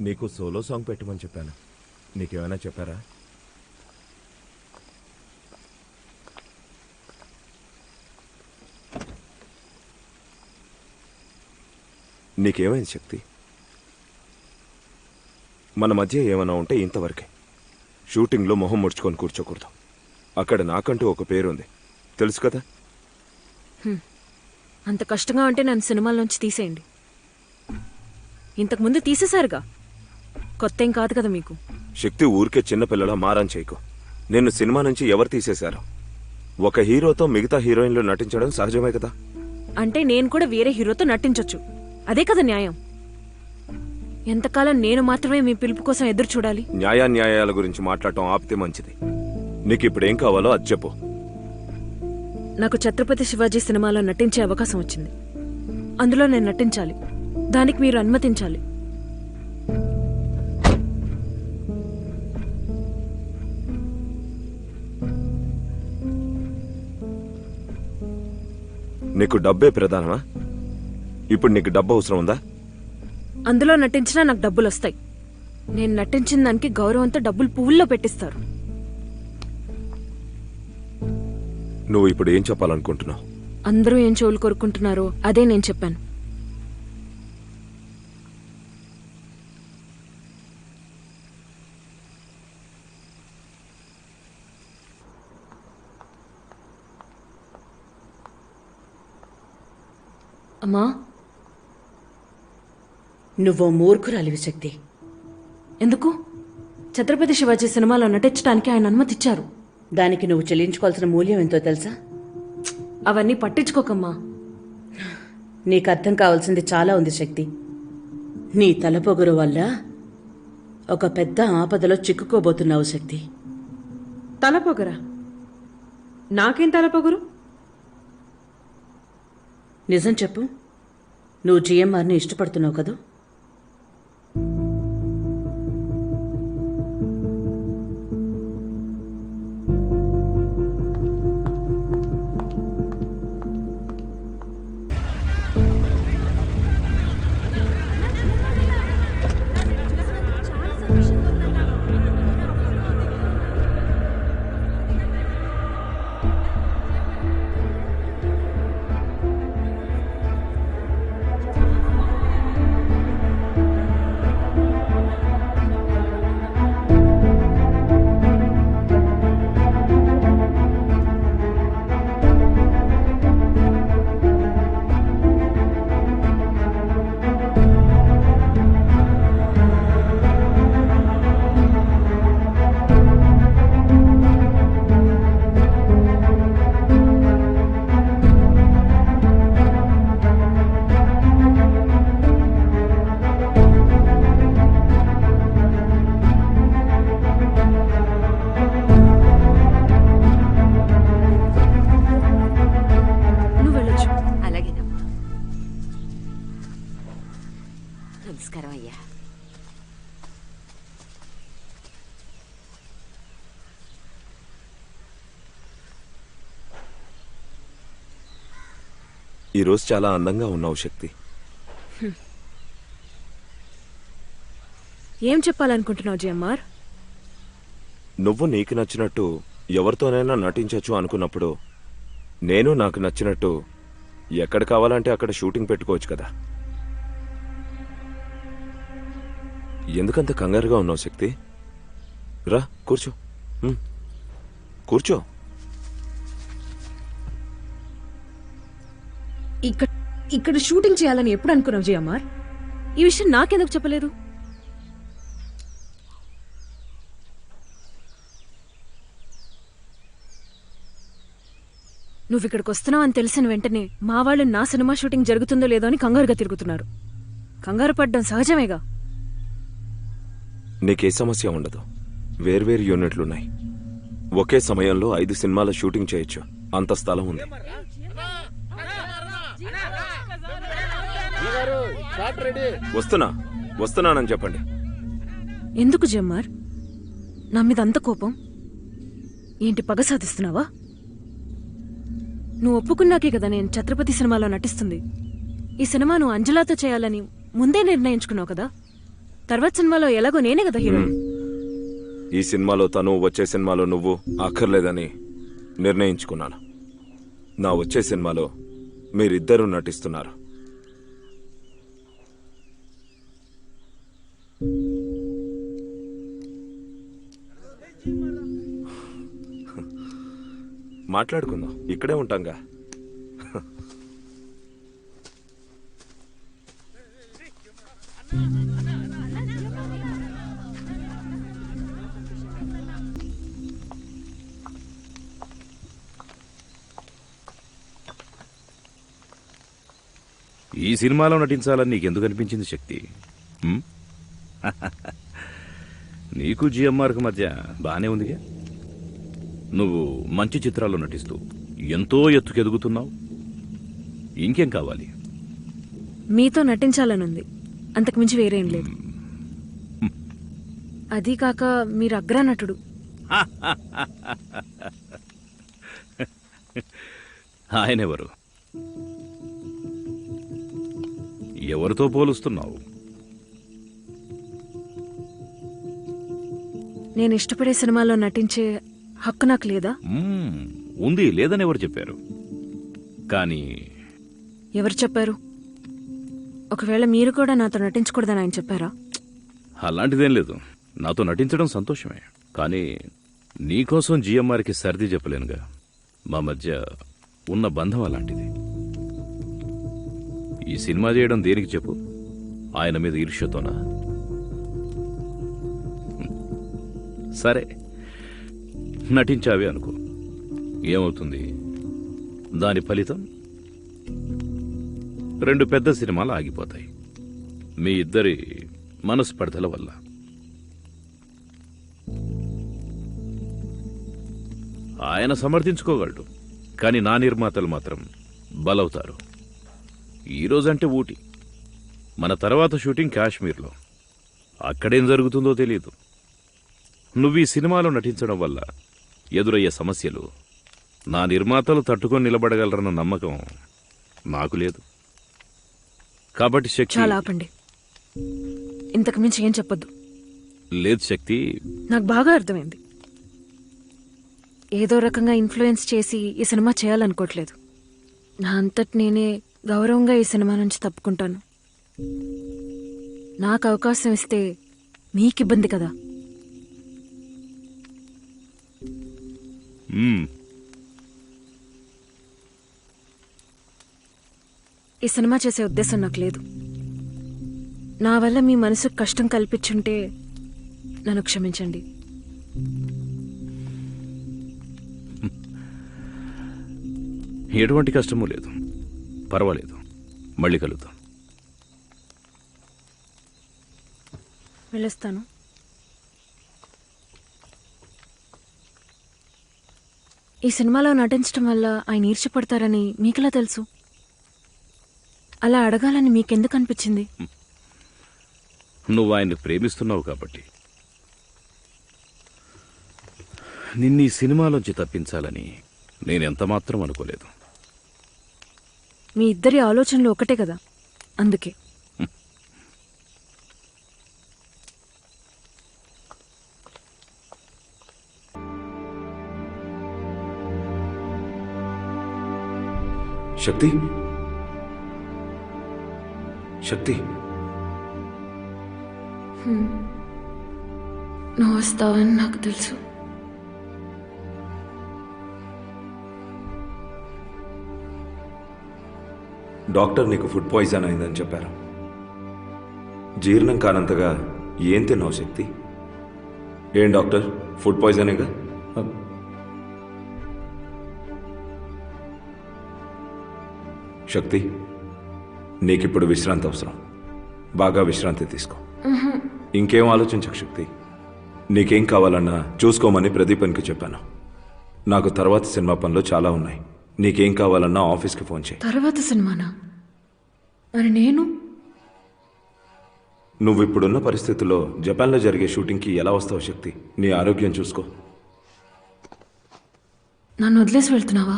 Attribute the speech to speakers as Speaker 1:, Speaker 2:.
Speaker 1: నీకు solo song పెట్టమని చెప్పాను. నీకేమైనా చెప్పారా? నీకేమైంది శక్తి? మన మధ్య ఏమైనా ఉంటే ఇంతవరకే. షూటింగ్లో మొహం ముడుచుకొని కూర్చోకూడదు. అక్కడ నాకంటూ ఒక పేరుంది, తెలుసు కదా.
Speaker 2: అంత కష్టంగా ఉంటే నన్ను సినిమాల నుంచి తీసేయండి. ఇంతకుముందు తీసేశారుగా, కొత్త ఏం కాదు కదా మీకు.
Speaker 1: శక్తి, ఊరికే చిన్నపిల్లలా మారం చేయకు. నిన్ను సినిమా నుంచి ఎవరు తీసేశారు? ఒక హీరోతో మిగతా హీరోయిన్లు నటించడం సహజమే కదా.
Speaker 2: అంటే నేను కూడా వేరే హీరోతో నటించొచ్చు, అదే కదా న్యాయం. ఎంతకాలం నేను మాత్రమే మీ పిలుపు కోసం ఎదురు చూడాలి?
Speaker 1: న్యాయాల గురించి మాట్లాడటం ఆపితే మంచిది. నీకు ఇప్పుడేం కావాలో అది చెప్పు.
Speaker 2: నాకు ఛత్రపతి శివాజీ సినిమాలో నటించే అవకాశం వచ్చింది. అందులో నేను నటించాలి. దానికి మీరు అనుమతించాలి.
Speaker 1: నీకు డబ్బే ప్రధానమా? ఇప్పుడు నీకు డబ్బు అవసరం ఉందా?
Speaker 2: అందులో నటించినా నాకు డబ్బులు వస్తాయి. నేను నటించిన దానికి గౌరవంతో డబ్బులు పువ్వుల్లో పెట్టిస్తారు.
Speaker 1: నువ్వు ఇప్పుడు ఏం చెప్పాలనుకుంటున్నావు?
Speaker 2: అందరూ ఏం చెవులు కోరుకుంటున్నారో అదే నేను చెప్పాను. అమ్మా,
Speaker 3: నువ్వో మూర్ఖురాలివి శక్తి.
Speaker 2: ఎందుకు? ఛత్రపతి శివాజీ సినిమాలో నటించడానికి ఆయన అనుమతిచ్చారు.
Speaker 3: దానికి నువ్వు చెల్లించుకోవాల్సిన మూల్యం ఎంతో తెలుసా?
Speaker 2: అవన్నీ పట్టించుకోకమ్మా.
Speaker 3: నీకు అర్థం కావాల్సింది చాలా ఉంది శక్తి. నీ తలపొగరు వల్ల ఒక పెద్ద ఆపదలో చిక్కుకోబోతున్నావు శక్తి.
Speaker 4: తలపొగరా? నాకేం తలపొగరు?
Speaker 3: నిజం చెప్పు, నువ్వు జిఎంఆర్ని ఇష్టపడుతున్నావు కదూ?
Speaker 5: నమస్కారం అయ్యా.
Speaker 1: ఈరోజు చాలా అందంగా ఉన్నావు శక్తి.
Speaker 2: ఏం చెప్పాలనుకుంటున్నావు జిఎంఆర్?
Speaker 1: నువ్వు నీకు నచ్చినట్టు ఎవరితోనైనా నటించొచ్చు అనుకున్నప్పుడు నేను నాకు నచ్చినట్టు ఎక్కడ కావాలంటే అక్కడ షూటింగ్ పెట్టుకోవచ్చు కదా. ఎందుకంత కంగారుగా ఉన్నావు శక్తి? రా కూర్చో. కూర్చో.
Speaker 2: ఇక్కడ షూటింగ్ చేయాలని ఎప్పుడు అనుకున్నావు జిఎంఆర్? ఈ విషయం నాకెందుకు చెప్పలేదు? నువ్వు ఇక్కడికి వస్తున్నావు అని తెలిసిన వెంటనే మా వాళ్ళు నా సినిమా షూటింగ్ జరుగుతుందో లేదో అని కంగారుగా తిరుగుతున్నారు. కంగారు పడ్డం సహజమేగా.
Speaker 1: నీకే సమస్య ఉండదు. వేర్వేరు యూనిట్లున్నాయి. ఒకే సమయంలో 5 సినిమాల షూటింగ్ చేయొచ్చు. అంత స్థలం ఉంది. వస్తున్నానని చెప్పండి.
Speaker 2: ఎందుకు జిఎంఆర్ నా మీద అంత కోపం? ఏంటి, పగ సాధిస్తున్నావా? నువ్వు ఒప్పుకున్నాకే కదా నేను ఛత్రపతి సినిమాలో నటిస్తుంది. ఈ సినిమా నువ్వు అంజలాతో చేయాలని ముందే నిర్ణయించుకున్నావు కదా. తర్వాత సినిమాలో ఎలాగో నేనే కదా హీరో.
Speaker 1: ఈ సినిమాలో తను, వచ్చే సినిమాలో నువ్వు అక్కర్లేదని నిర్ణయించుకున్నాను. నా వచ్చే సినిమాలో మీరిద్దరూ నటిస్తున్నారు. మాట్లాడుకుందాం, ఇక్కడే ఉంటాంగా.
Speaker 6: ఈ సినిమాలో నటించాలని నీకెందుకు అనిపించింది శక్తి? ఉమ్? నీకు జిఎంఆర్కు మధ్య బానే ఉందిగా. నువ్వు మంచి చిత్రాల్లో నటిస్తూ ఎంతో ఎత్తుకెదుగుతున్నావు. ఇంకేం కావాలి?
Speaker 2: మీతో నటించాలనుంది, అంతకుమించి వేరేం లేదు. అదీ కాక మీరు అగ్రనటుడు.
Speaker 6: ఆయనెవరు? ఎవరితో పోలుస్తున్నావు?
Speaker 2: నేను ఇష్టపడే సినిమాలో నటించే హక్కు నాకు లేదా?
Speaker 6: ఉంది, లేదని ఎవరు చెప్పారు? కానీ
Speaker 2: ఎవరు చెప్పారు? ఒకవేళ మీరు కూడా నాతో నటించకూడదని ఆయన చెప్పారా?
Speaker 6: అలాంటిదేం లేదు. నాతో నటించడం సంతోషమే, కానీ నీకోసం జిఎంఆర్కి సర్ది చెప్పలేనుగా. మా మధ్య ఉన్న బంధం అలాంటిది. ఈ సినిమా చేయడం దేనికి చెప్పు? ఆయన మీద ఈర్ష్యతోనా? సరే, నటించావే అనుకో. ఏమవుతుంది? దాని ఫలితం 2 పెద్ద సినిమాలు ఆగిపోతాయి, మీ ఇద్దరి మనస్పర్ధల వల్ల. ఆయన సమర్థించుకోగలడు, కానీ నా నిర్మాతలు మాత్రం బలవుతారు. ఈరోజంటే ఊటీ, మన తర్వాత షూటింగ్ కాశ్మీర్లో. అక్కడేం జరుగుతుందో తెలియదు. నువ్వు ఈ సినిమాలో నటించడం వల్ల ఎదురయ్యే సమస్యలు నా నిర్మాతలు తట్టుకొని నిలబడగలరన్న నమ్మకం నాకు లేదు. కాబట్టి శక్తి,
Speaker 2: చాలా ఆపండి. ఇంతకు మించి ఏం చెప్పొద్దు.
Speaker 6: లేదు శక్తి,
Speaker 2: నాకు బాగా అర్థమైంది. ఏదో రకంగా ఇన్ఫ్లుయెన్స్ చేసి ఈ సినిమా చేయాలనుకోవట్లేదు. నా అంతటి నేనే గౌరవంగా ఈ సినిమా నుంచి తప్పుకుంటాను. నాకు అవకాశం ఇస్తే మీకు ఇబ్బంది కదా. ఈ సినిమా చేసే ఉద్దేశం నాకు లేదు. నా వల్ల మీ మనసుకు కష్టం కల్పించుంటే నన్ను క్షమించండి.
Speaker 6: ఎటువంటి కష్టమూ లేదు, పర్వాలేదు. మళ్ళీ కలుద్దాం.
Speaker 2: వెళ్ళొస్తాను. ఈ సినిమాలో నటించడం వల్ల ఆయన ఈర్ష్యపడతారని మీకెలా తెలుసు? అలా అడగాలని మీకెందుకు అనిపించింది?
Speaker 6: నువ్వు ఆయన్ని ప్రేమిస్తున్నావు కాబట్టి. నిన్ను ఈ సినిమాలోంచి తప్పించాలని నేనెంత మాత్రం అనుకోలేదు.
Speaker 2: మీ ఇద్దరి ఆలోచనలు ఒకటే కదా, అందుకే.
Speaker 1: శక్తి, శక్తి,
Speaker 2: నువ్వు వస్తావని నాకు తెలుసు.
Speaker 1: డాక్టర్ నీకు ఫుడ్ పాయిజన్ అయిందని చెప్పారు. జీర్ణం కానంతగా ఏం తిన్నావు శక్తి? ఏం డాక్టర్, ఫుడ్ పాయిజనేగా? శక్తి, నీకిప్పుడు విశ్రాంతి అవసరం. బాగా విశ్రాంతి తీసుకో. ఇంకేం ఆలోచించకు శక్తి. నీకేం కావాలన్నా చూసుకోమని ప్రదీపన్కి చెప్పాను. నాకు తర్వాత సినిమా పనులు చాలా ఉన్నాయి. నీకేం కావాలన్నా ఆఫీస్కి ఫోన్ చేయి.
Speaker 2: తర్వాత సినిమానా? మరి నేను?
Speaker 1: నువ్వు ఇప్పుడున్న పరిస్థితుల్లో జపాన్లో జరిగే షూటింగ్కి ఎలా వస్తావు శక్తి? నీ ఆరోగ్యం చూసుకో.
Speaker 2: నన్ను వదిలేసి వెళ్తున్నావా?